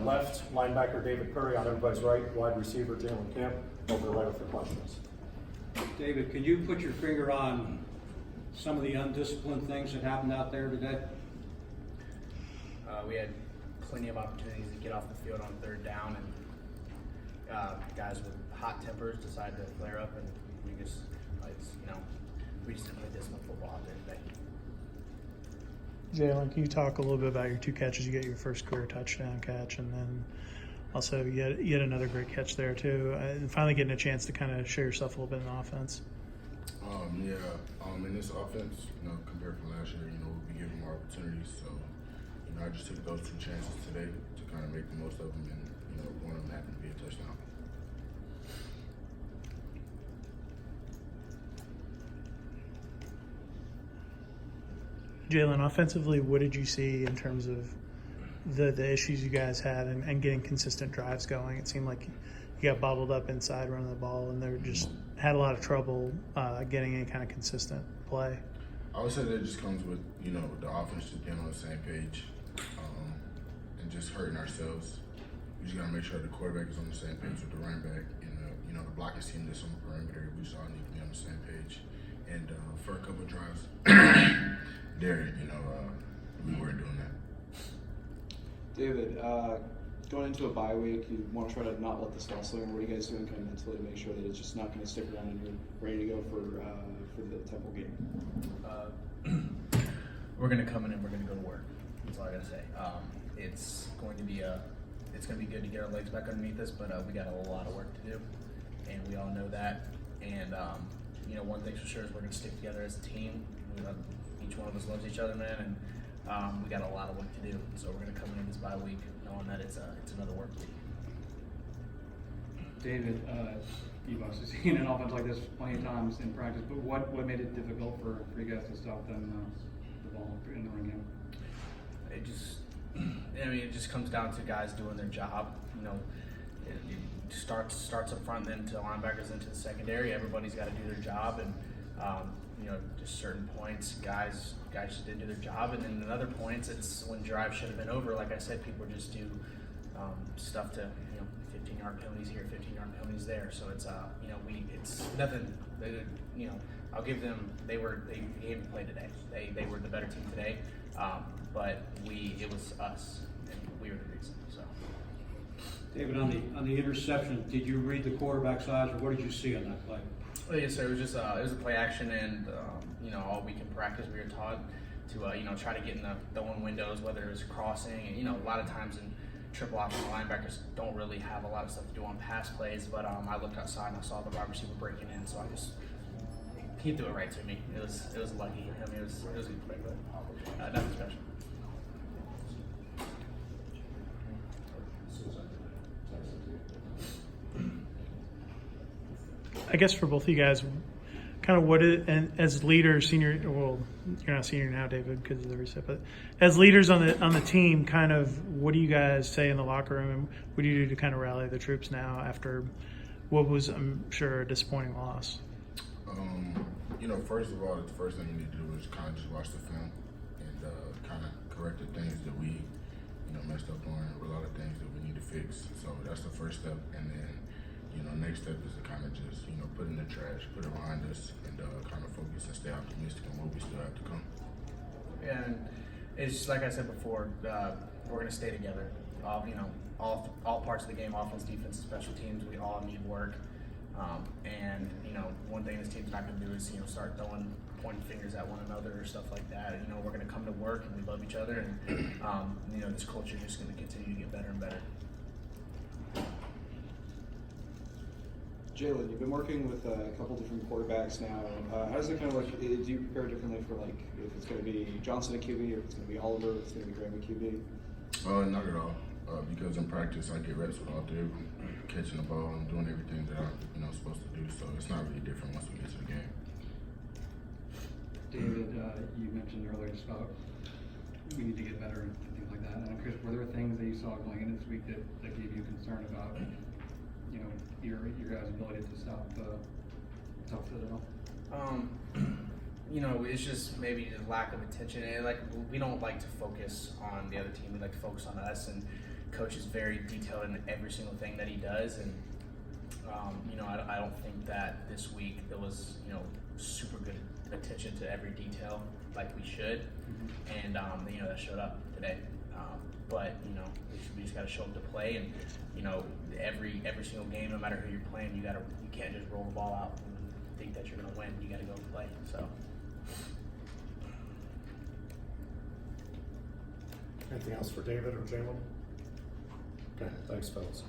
left, linebacker David Curry. On everybody's right, wide receiver Jalen Camp. Over right for questions. David, can you put your finger on some of the undisciplined things that happened out there today? We had plenty of opportunities to get off the field on third down, and guys with hot tempers decided to flare up, and we just, we just didn't play disciplined football out there today. Jalen, can you talk a little bit about your 2 catches? You get your first career touchdown catch, and then also yet another great catch there too. And finally getting a chance to kind of show yourself a little bit in offense. In this offense, compared to last year, we'll be given more opportunities. So, I just took those 2 chances today to kind of make the most of them, and one of them happened to be a touchdown. Jalen, offensively, what did you see in terms of the issues you guys had and getting consistent drives going? It seemed like you got bobbled up inside running the ball, and they just had a lot of trouble getting any kind of consistent play. I would say that just comes with, the offense just being on the same page and just hurting ourselves. We just got to make sure the quarterback is on the same page with the running back, and the blocking team that's on the perimeter. We just all need to be on the same page. And for a couple of drives there, we weren't doing that. David, going into a bye week, you want to try to not let this fall slinger. What are you guys doing kind of mentally to make sure that it's just not going to stick around and you're ready to go for the Temple game? We're going to come in and we're going to go to work. That's all I got to say. It's going to be good to get our legs back underneath us, but we got a lot of work to do, and we all know that. And one thing's for sure is we're going to stick together as a team. Each one of us loves each other, man, and we got a lot of work to do. So we're going to come in this bye week knowing that it's another work week. David, you've obviously seen an offense like this plenty of times in practice, but what made it difficult for you guys to stop them the ball in the run game? It just comes down to guys doing their job. It starts up front, then to linebackers, into the secondary. Everybody's got to do their job, and just certain points, guys just didn't do their job, and then in other points, it's when drive should have been over. Like I said, people just do stuff to 15-yard penalties here, 15-yard penalties there. So it's it's nothing. I'll give them. They came to play today. They were the better team today, but it was us, and we were the reason. So. David, on the interception, did you read the quarterback's eyes, or what did you see on that play? Well, yes, sir. It was just it was a play action, and all week in practice we were taught to try to get in the throwing windows, whether it was crossing, and a lot of times in triple option linebackers don't really have a lot of stuff to do on pass plays. But I looked outside and I saw the wide receiver breaking in, so he threw it right to me. It was lucky. It was a good play, but nothing special. I guess for both of you guys, kind of and as leaders, senior, well, you're not senior now, David, because of the reset, but as leaders on the team, kind of what do you guys say in the locker room, and what do you do to kind of rally the troops now after what was, I'm sure, a disappointing loss? First of all, the first thing you need to do is kind of just watch the film and kind of correct the things that we, messed up on, or a lot of things that we need to fix. So that's the first step, and then next step is to kind of just, put in the trash, put it behind us, and kind of focus and stay optimistic on what we still have to come. Yeah, and it's like I said before, we're going to stay together. All parts of the game, offense, defense, special teams, we all need work. And one thing this team's not going to do is start pointing fingers at one another or stuff like that. We're going to come to work and we love each other, and this culture is just going to continue to get better and better. Jalen, you've been working with a couple different quarterbacks now. How does it kind of do you prepare differently for if it's going to be Johnson at QB, or if it's going to be Oliver, or if it's going to be Graham at QB? Not at all. Because in practice I get reps with all three, catching the ball and doing everything that I'm supposed to do. So it's not really different once we get to the game. David, you mentioned earlier just about we need to get better and things like that. And I'm curious, were there things that you saw going in this week that gave you concern about your guys' ability to stop Citadel? It's just maybe the lack of attention. And we don't like to focus on the other team. We like to focus on us. And coach is very detailed in every single thing that he does, and you know, I don't think that this week there was, you know, super good attention to every detail like we should, and you know, that showed up today. But you know, we just got to show up to play, and you know, every single game, no matter who you're playing, you can't just roll the ball out and think that you're gonna win. You got to go play. So. Anything else for David or Jalen? Okay, thanks, fellas.